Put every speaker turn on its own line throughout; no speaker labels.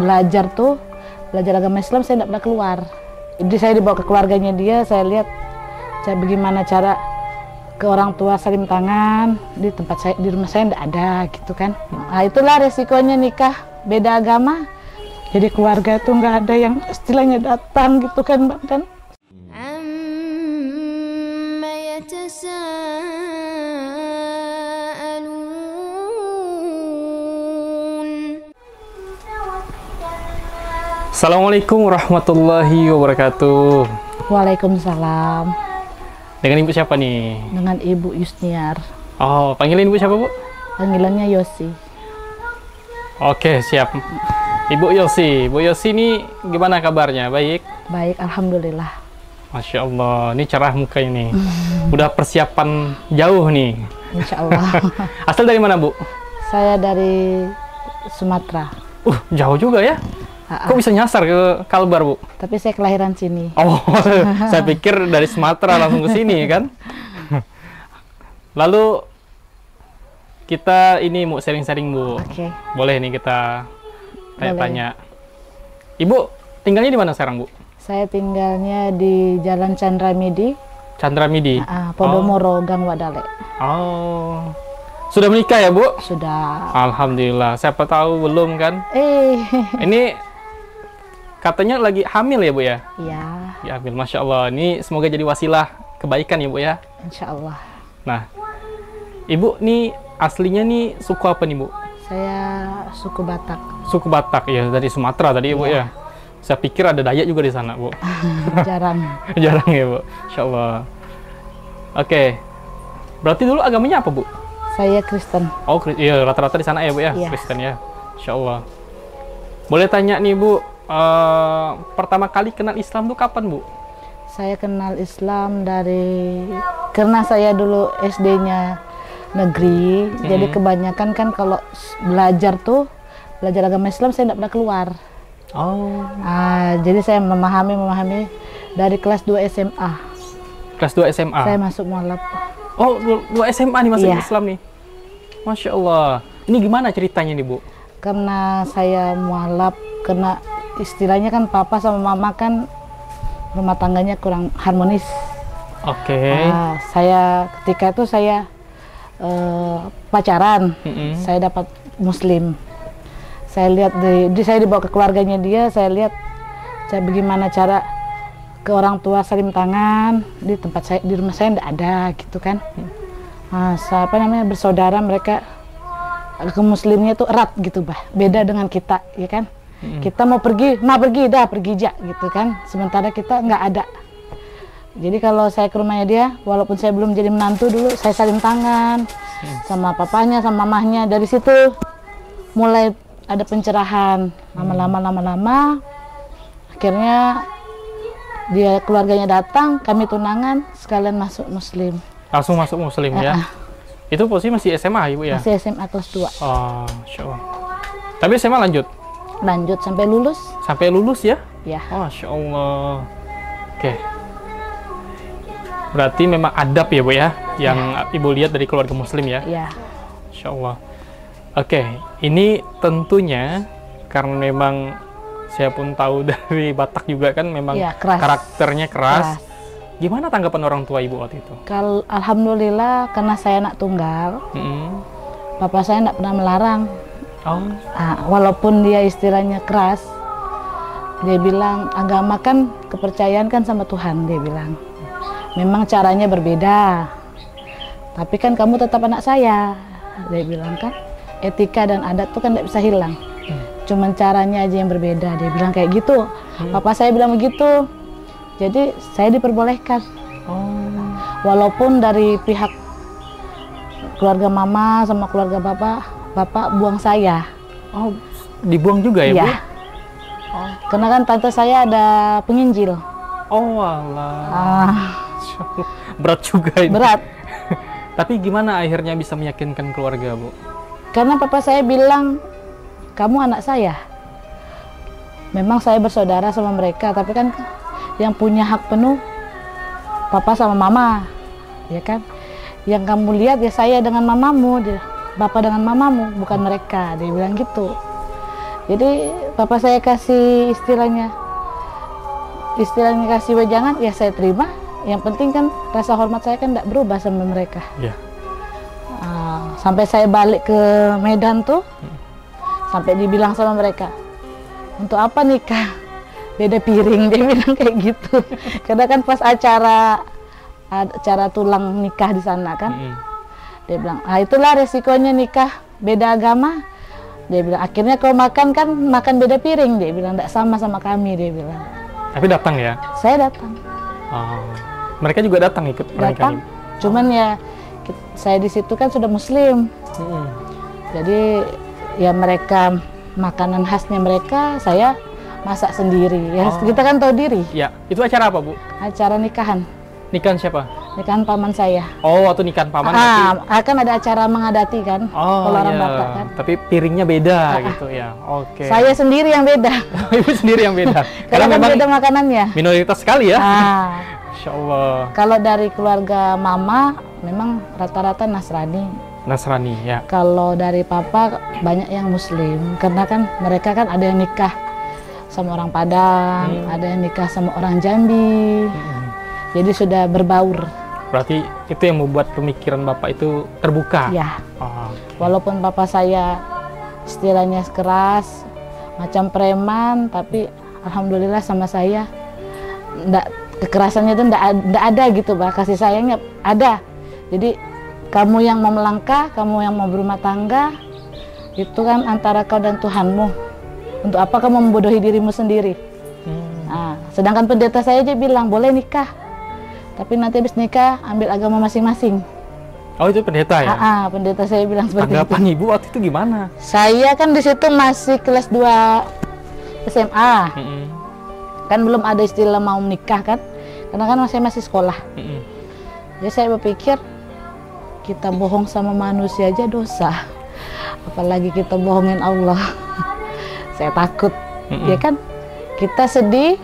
belajar agama Islam, saya tidak pernah keluar. Jadi saya dibawa ke keluarganya dia, saya lihat bagaimana cara ke orang tua salim tangan di tempat saya, di rumah saya tidak ada gitu kan. Nah itulah resikonya nikah beda agama. Jadi keluarga tuh nggak ada yang istilahnya datang gitu kan, Mbak kan.
Assalamualaikum warahmatullahi wabarakatuh.
Waalaikumsalam.
Dengan ibu siapa nih?
Dengan Ibu Yusniar.
Oh, panggilin ibu siapa, Bu?
Panggilannya Yosi.
Oke, siap. Ibu Yosi. Bu Yosi ini gimana kabarnya? Baik?
Baik, alhamdulillah.
Masya Allah, ini cerah muka ini. Udah persiapan jauh nih.
Insya Allah.
Asal dari mana, Bu?
Saya dari Sumatera.
Jauh juga ya? Kok bisa nyasar ke Kalbar, Bu?
Tapi saya kelahiran sini.
Oh, saya pikir dari Sumatera langsung ke sini kan? Lalu kita ini mau sharing-sharing, Bu.
Oke.
Boleh nih kita tanya-tanya. Ibu tinggalnya di mana sekarang, Bu?
Saya tinggalnya di Jalan Chandra Midi.
Chandra Midi.
Podomoro, Gang Wadale.
Oh. Sudah menikah ya, Bu?
Sudah.
Alhamdulillah. Siapa tahu belum kan? Ini katanya lagi hamil ya, Bu ya?
Iya.
Ya, hamil. Masya Allah. Ini semoga jadi wasilah kebaikan ya, Bu ya?
Insya Allah.
Nah, Ibu nih aslinya nih suku apa nih, Bu?
Saya suku Batak.
Suku Batak ya, dari Sumatera tadi ya, Bu ya? Saya pikir ada Dayak juga di sana, Bu.
Jarang.
Jarang ya, Bu. Insya Allah. Oke. Berarti dulu agamanya apa, Bu?
Saya Kristen.
Oh, iya, rata-rata di sana ya, Bu ya?
Iya.
Kristen ya. Insya Allah. Boleh tanya nih, Bu, pertama kali kenal Islam tuh kapan, Bu?
Saya kenal Islam karena saya dulu SD-nya negeri, jadi kebanyakan kan kalau belajar agama Islam saya tidak pernah keluar.
Oh.
Jadi saya memahami dari kelas 2 SMA.
Kelas 2 SMA?
Saya masuk mualaf.
Oh, 2 SMA nih masuk Islam nih? Masya Allah. Ini gimana ceritanya nih, Bu?
Karena saya mualaf, karena istilahnya kan papa sama mama kan rumah tangganya kurang harmonis.
Oke.
Saya ketika itu saya pacaran, saya dapat Muslim. Saya lihat saya dibawa ke keluarganya dia, saya lihat bagaimana cara ke orang tua salim tangan di tempat saya, di rumah saya tidak ada gitu kan. Bersaudara mereka ke Muslimnya tuh erat gitu, beda dengan kita ya kan. Kita mau pergi aja gitu kan, sementara kita nggak ada. Jadi kalau saya ke rumahnya dia, walaupun saya belum jadi menantu dulu, saya salim tangan sama papanya, sama mamahnya. Dari situ mulai ada pencerahan, lama-lama akhirnya dia keluarganya datang, kami tunangan, sekalian masuk Muslim.
Langsung masuk Muslim ya? Itu posisi masih SMA, Ibu ya?
Masih SMA kelas 2.
Oh, Masya Allah. Tapi SMA lanjut
sampai lulus.
Sampai lulus ya?
Ya.
Oh, Masya Allah. Oke. Berarti memang adab ya, Bu ya? Yang Ibu lihat dari keluarga Muslim ya?
Iya.
Masya Allah. Oke, ini tentunya karena memang saya pun tahu dari Batak juga kan memang karakternya keras. Gimana tanggapan orang tua Ibu waktu itu?
Alhamdulillah, karena saya anak tunggal, papa saya tidak pernah melarang. Walaupun dia istilahnya keras, dia bilang agama kan kepercayaan kan sama Tuhan, dia bilang. Memang caranya berbeda, tapi kan kamu tetap anak saya, dia bilang kan. Etika dan adat tuh kan tidak bisa hilang. Cuman caranya aja yang berbeda, dia bilang kayak gitu. Papa saya bilang begitu, jadi saya diperbolehkan. Walaupun dari pihak keluarga mama sama keluarga bapak buang saya. Oh,
dibuang juga ya, Bu?
Karena kan tante saya ada penginjil.
Oh, alah. Berat juga ini.
Berat.
Tapi gimana akhirnya bisa meyakinkan keluarga, Bu?
Karena papa saya bilang, kamu anak saya. Memang saya bersaudara sama mereka, tapi kan yang punya hak penuh papa sama mama, ya kan? Yang kamu lihat ya saya dengan mamamu, bapak dengan mamamu, bukan mereka, dia bilang gitu. Jadi papa saya kasih istilahnya kasih wejangan, ya saya terima. Yang penting kan rasa hormat saya kan tidak berubah sama mereka. Yeah. Sampai saya balik ke Medan tuh, sampai dibilang sama mereka, untuk apa nikah? Beda piring, dia bilang kayak gitu. Karena kan pas acara tulang nikah di sana kan, dia bilang, itulah resikonya nikah beda agama. Dia bilang, akhirnya kau makan kan makan beda piring. Dia bilang, tidak sama kami, dia bilang.
Tapi datang ya?
Saya datang.
Mereka juga datang ikut pernikahan?
Datang, cuman ya saya di situ kan sudah muslim. Jadi ya mereka, makanan khasnya mereka, saya masak sendiri. Ya kita kan tahu diri. Ya,
itu acara apa, Bu?
Acara nikahan.
Nikahan siapa?
Nikahan paman saya.
Oh, waktu nikahan paman
akan ada acara mengadati kan, kalau orang Batak kan.
Tapi piringnya beda gitu ya. Oke.
Saya sendiri yang beda.
Ibu sendiri yang beda.
Karena memang beda makanannya.
Minoritas sekali ya. Insya Allah.
Kalau dari keluarga mama memang rata-rata Nasrani.
Nasrani ya.
Kalau dari papa banyak yang Muslim, karena kan mereka kan ada yang nikah sama orang Padang, ada yang nikah sama orang Jambi. Jadi sudah berbaur.
Berarti itu yang membuat pemikiran Bapak itu terbuka?
Ya. Walaupun Bapak saya istilahnya keras, macam preman, tapi Alhamdulillah sama saya kekerasannya itu enggak ada gitu, Pak. Kasih sayangnya ada. Jadi kamu yang mau melangkah, kamu yang mau berumah tangga, itu kan antara kau dan Tuhanmu. Untuk apa kamu membodohi dirimu sendiri? Sedangkan pendeta saya aja bilang, boleh nikah. Tapi nanti habis nikah ambil agama masing-masing.
Oh, itu pendeta ya?
Pendeta saya bilang seperti itu.
Tanggapan Ibu waktu itu gimana?
Saya kan di situ masih kelas 2 SMA. Kan belum ada istilah mau menikah kan? Karena kan masih sekolah. Jadi saya berpikir, kita bohong sama manusia aja dosa. Apalagi kita bohongin Allah. Saya takut. Ya kan? Kita sedih,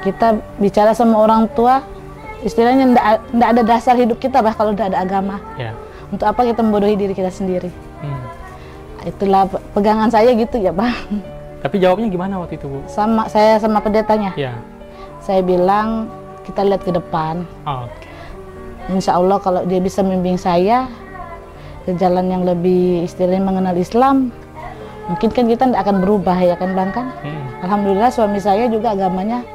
kita bicara sama orang tua, istilahnya ndak ada dasar hidup kita, bah, kalau ndak ada agama. Untuk apa kita membodohi diri kita sendiri? Itulah pegangan saya gitu ya, Bang.
Tapi jawabnya gimana waktu itu, Bu?
Saya sama pendetanya. Saya bilang, kita lihat ke depan. Insya Allah kalau dia bisa membimbing saya ke jalan yang lebih istilahnya mengenal Islam, mungkin kan kita tidak akan berubah ya kan, Bang kan? Alhamdulillah suami saya juga agamanya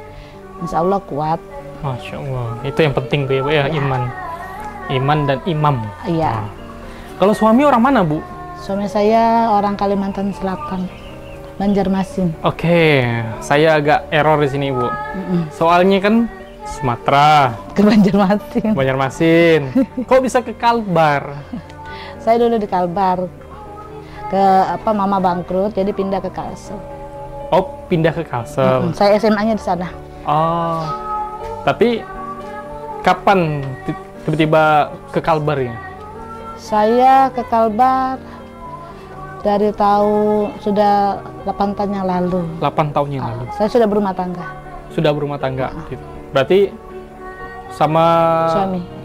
Insya Allah kuat.
Masya Allah, itu yang penting Bu ya, iman dan imam.
Iya.
Kalau suami orang mana, Bu?
Suami saya orang Kalimantan Selatan, Banjarmasin.
Oke, saya agak error di sini, Bu. Soalnya kan Sumatera
ke Banjarmasin.
Banjarmasin. Kok bisa ke Kalbar?
Saya dulu di Kalbar. Mama bangkrut, jadi pindah ke Kalsel.
Oh, pindah ke Kalsel.
Saya SMA-nya di sana.
Oh, tapi kapan tiba-tiba ke Kalbar ya?
Saya ke Kalbar dari sudah 8 tahun yang lalu.
8 tahun yang lalu?
Saya sudah berumah tangga.
Sudah berumah tangga? Gitu. Berarti sama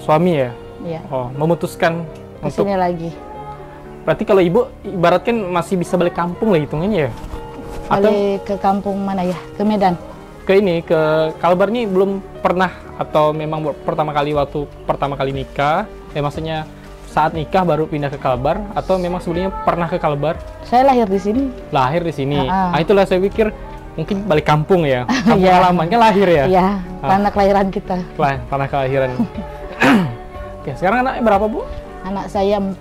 suami ya?
Iya.
Oh, memutuskan untuk
kesini lagi.
Berarti kalau Ibu ibaratkan masih bisa balik kampung lah hitungannya ya?
Balik ke kampung mana ya? Ke Medan?
Ke Kalbar ini belum pernah, atau memang pertama kali nikah, maksudnya saat nikah baru pindah ke Kalbar, atau memang sebelumnya pernah ke Kalbar?
Saya lahir di sini. Lahir
di sini. Nah, itulah saya pikir mungkin balik kampung ya. Kampung halaman kan lahir ya? Iya,
tanah kelahiran kita.
Tanah kelahiran. Oke, sekarang anaknya berapa, Bu?
Anak saya 4.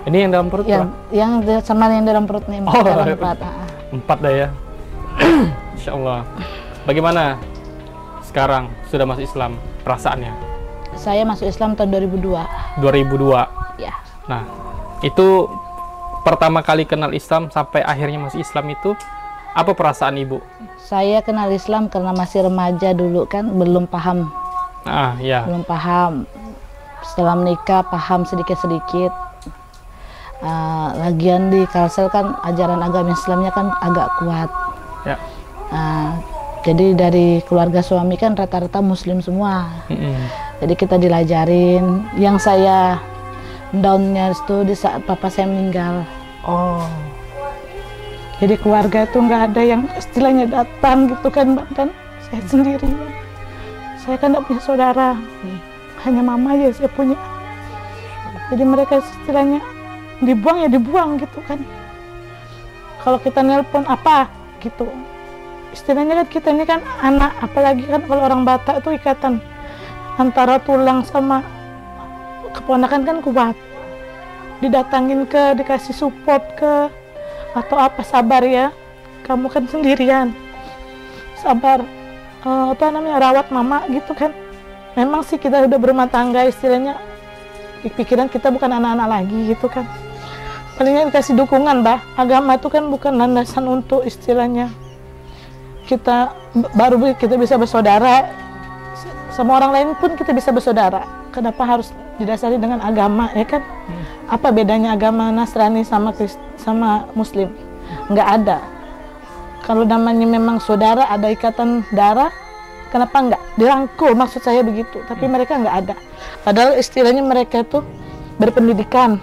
Ini yang dalam perut?
Yang sama yang dalam perutnya 4.
4 dah ya. Insya Allah. Bagaimana sekarang sudah masuk Islam perasaannya?
Saya masuk Islam tahun 2002.
2002?
Ya.
Nah, itu pertama kali kenal Islam sampai akhirnya masuk Islam itu apa perasaan Ibu?
Saya kenal Islam karena masih remaja dulu kan, belum paham.
Ya.
Belum paham. Setelah menikah paham sedikit-sedikit. Lagian di Kalsel kan ajaran agama Islamnya kan agak kuat.
Ya.
Jadi dari keluarga suami kan rata-rata Muslim semua. Jadi kita dilajarin. Yang saya downnya itu di saat papa saya meninggal. Jadi keluarga itu nggak ada yang istilahnya datang gitu kan, Bang, kan saya sendirian. Saya kan nggak punya saudara, hanya mama aja saya punya. Jadi mereka istilahnya dibuang ya dibuang gitu kan. Kalau kita nelpon apa gitu, istilahnya kan kita ini kan anak, apalagi kan kalau orang Batak itu ikatan antara tulang sama keponakan kan kuat. Didatangin dikasih support atau apa, sabar ya, kamu kan sendirian, sabar rawat mama gitu kan. Memang sih kita udah berumah tangga, istilahnya pikiran kita bukan anak-anak lagi gitu kan. Palingnya dikasih dukungan, Bah. Agama itu kan bukan landasan untuk istilahnya kita baru kita bisa bersaudara sama orang lain pun kita bisa bersaudara. Kenapa harus didasari dengan agama, ya kan? Apa bedanya agama Nasrani sama Muslim? Nggak ada. Kalau namanya memang saudara, ada ikatan darah, kenapa nggak dirangkul? Maksud saya begitu. Tapi mereka nggak ada. Padahal istilahnya mereka tuh berpendidikan,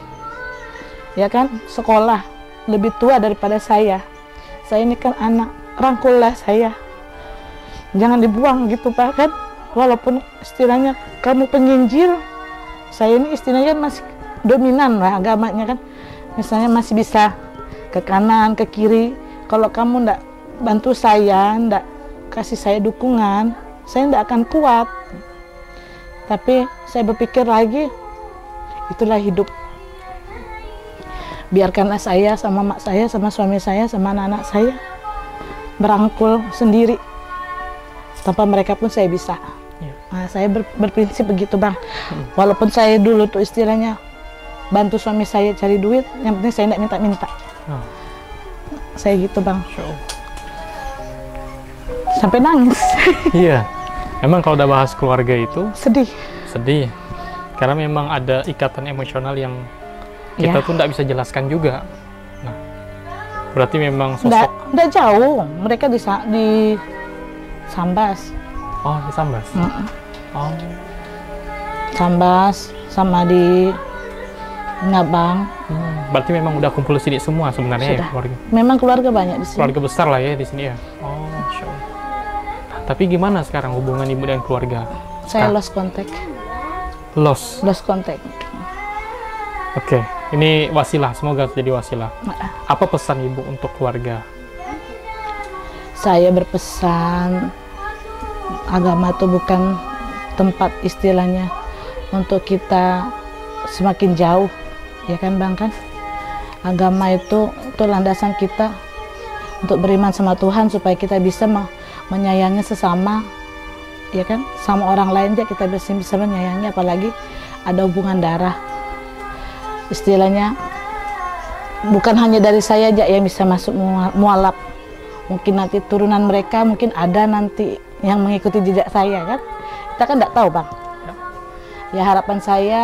ya kan? Sekolah, lebih tua daripada saya. Saya ini kan anak, rangkullah saya. Jangan dibuang gitu, Pak, kan? Walaupun istilahnya kamu penginjil, saya ini istilahnya masih dominan lah agamanya kan. Misalnya masih bisa ke kanan, ke kiri. Kalau kamu ndak bantu saya, ndak kasih saya dukungan, saya ndak akan kuat. Tapi saya berpikir lagi, itulah hidup. Biarkanlah saya sama mak saya, sama suami saya, sama anak-anak saya merangkul sendiri. Tanpa mereka pun saya bisa. Nah, saya berprinsip begitu, Bang. Walaupun saya dulu tuh istilahnya bantu suami saya cari duit, yang penting saya tidak minta-minta. Saya gitu, Bang. Sampai nangis.
Iya, emang kalau udah bahas keluarga itu
sedih.
Karena memang ada ikatan emosional yang kita tuh tidak bisa jelaskan juga. Nah, berarti memang sosok
nggak jauh. Mereka di Sambas.
Oh, di Sambas. Oh.
Sambas sama di Ngabang.
Berarti memang udah kumpul sini semua sebenarnya.
Sudah.
Ya keluarga.
Memang keluarga banyak di sini.
Keluarga besar lah ya di sini ya. Oh, Masya Allah. Tapi gimana sekarang hubungan ibu dengan keluarga?
Saya lost contact.
Lost
contact.
Oke, ini wasilah, semoga jadi wasilah. Apa pesan ibu untuk keluarga?
Saya berpesan, agama itu bukan tempat istilahnya untuk kita semakin jauh, ya kan, Bang, kan? Agama itu landasan kita untuk beriman sama Tuhan supaya kita bisa menyayangi sesama, ya kan? Sama orang lain aja kita bisa menyayangi, apalagi ada hubungan darah. Istilahnya bukan hanya dari saya aja yang bisa masuk mualaf. Mungkin nanti turunan mereka mungkin ada nanti yang mengikuti jejak saya, kan? Kita kan nggak tahu, Bang. Ya harapan saya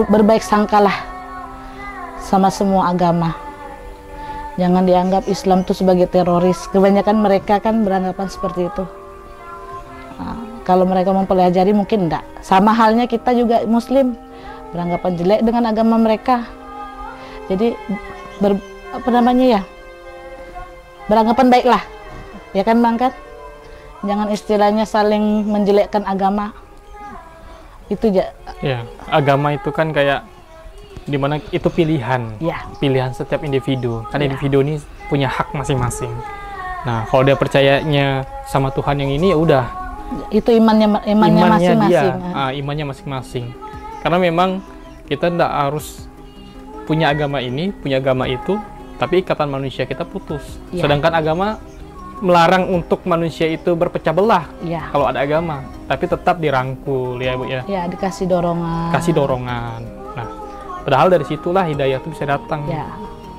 berbaik sangkalah sama semua agama. Jangan dianggap Islam itu sebagai teroris. Kebanyakan mereka kan beranggapan seperti itu. Nah, kalau mereka mempelajari mungkin enggak. Sama halnya kita juga Muslim beranggapan jelek dengan agama mereka. Jadi beranggapan baiklah, ya kan, Bang, kan? Jangan istilahnya saling menjelekkan agama. Itu aja.
Ya, agama itu kan kayak dimana itu pilihan, pilihan setiap individu. Kan individu ini punya hak masing-masing. Nah, kalau dia percayanya sama Tuhan yang ini, ya udah.
Itu imannya masing-masing.
Imannya masing-masing. Karena memang kita tidak harus punya agama ini, punya agama itu, tapi ikatan manusia kita putus. Sedangkan agama melarang untuk manusia itu berpecah belah. Kalau ada agama, tapi tetap dirangkul, ya Bu ya.
Ya, dikasih dorongan.
Kasih dorongan. Nah, padahal dari situlah hidayah itu bisa datang.
Ya.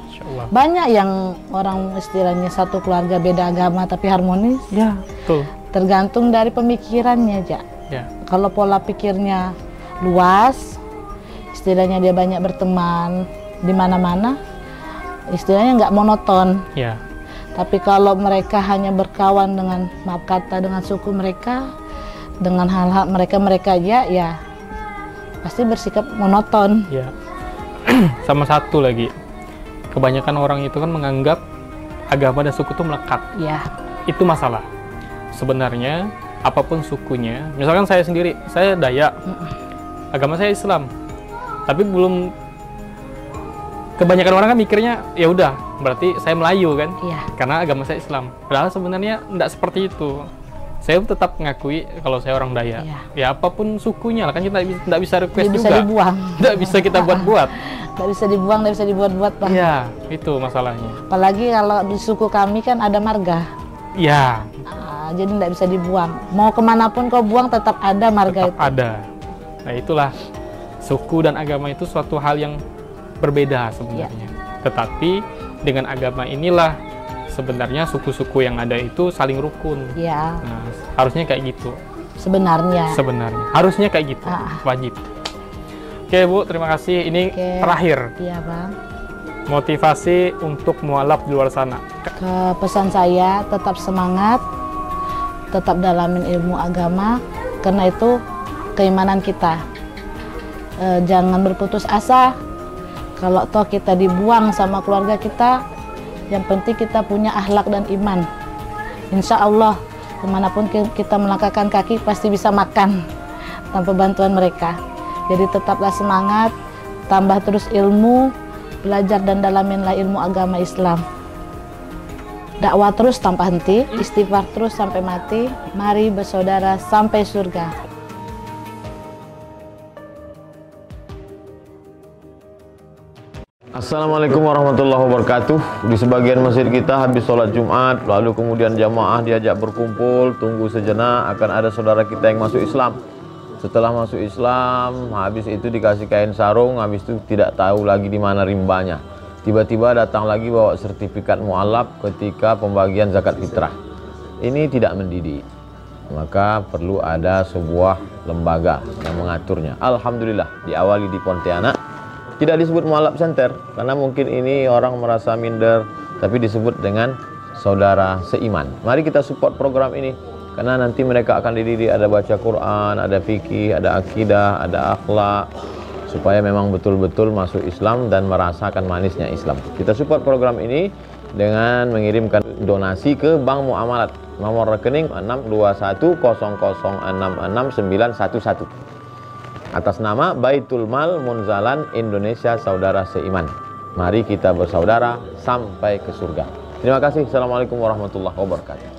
Insya Allah.
Banyak yang orang istilahnya satu keluarga beda agama tapi harmonis.
Ya, betul.
Tergantung dari pemikirannya aja.
Ya.
Kalau pola pikirnya luas, istilahnya dia banyak berteman di mana-mana, istilahnya nggak monoton.
Ya.
Tapi kalau mereka hanya berkawan dengan, maaf kata, dengan suku mereka, dengan hal-hal mereka aja, ya pasti bersikap monoton.
Ya. Sama satu lagi, kebanyakan orang itu kan menganggap agama dan suku itu melekat.
Iya.
Itu masalah. Sebenarnya apapun sukunya, misalkan saya sendiri, saya Dayak, agama saya Islam, tapi belum, kebanyakan orang kan mikirnya ya udah berarti saya Melayu kan, karena agama saya Islam. Padahal sebenarnya tidak seperti itu. Saya tetap mengakui kalau saya orang Dayak. Ya apapun sukunya lah, kan kita tidak bisa request juga.
Bisa dibuang.
Tidak bisa kita buat-buat.
Tidak bisa dibuang, tidak bisa dibuat-buat, Pak.
Iya, itu masalahnya.
Apalagi kalau di suku kami kan ada marga.
Iya.
Jadi tidak bisa dibuang. Mau kemanapun kau buang tetap ada marga
tetap itu. Ada. Nah itulah, suku dan agama itu suatu hal yang berbeda sebenarnya. Tetapi dengan agama inilah sebenarnya suku-suku yang ada itu saling rukun.
Iya.
Nah, harusnya kayak gitu.
Sebenarnya.
Harusnya kayak gitu. Wajib. Oke Bu, terima kasih. Ini terakhir.
Iya Bang.
Motivasi untuk mualaf di luar sana.
Pesan saya tetap semangat, tetap dalamin ilmu agama, karena itu keimanan kita. Jangan berputus asa. Kalau toh kita dibuang sama keluarga kita, yang penting kita punya akhlak dan iman. Insya Allah kemanapun kita melangkahkan kaki pasti bisa makan tanpa bantuan mereka. Jadi tetaplah semangat, tambah terus ilmu, belajar dan dalaminlah ilmu agama Islam. Dakwah terus tanpa henti, istighfar terus sampai mati. Mari bersaudara sampai surga.
Assalamualaikum warahmatullahi wabarakatuh. Di sebagian masjid kita habis sholat Jumat, lalu kemudian jamaah diajak berkumpul, tunggu sejenak, akan ada saudara kita yang masuk Islam. Setelah masuk Islam, habis itu dikasih kain sarung, habis itu tidak tahu lagi di mana rimbanya. Tiba-tiba datang lagi bawa sertifikat mualaf ketika pembagian zakat fitrah. Ini tidak mendidik. Maka perlu ada sebuah lembaga yang mengaturnya. Alhamdulillah diawali di Pontianak. Tidak disebut mualaf center karena mungkin ini orang merasa minder, tapi disebut dengan saudara seiman. Mari kita support program ini karena nanti mereka akan dididik, ada baca Quran, ada fikih, ada akidah, ada akhlak, supaya memang betul-betul masuk Islam dan merasakan manisnya Islam. Kita support program ini dengan mengirimkan donasi ke Bank Muamalat, nomor rekening 62100666911 atas nama Baitul Mal Munzalan Indonesia Saudara Seiman. Mari kita bersaudara sampai ke surga. Terima kasih. Assalamualaikum warahmatullahi wabarakatuh.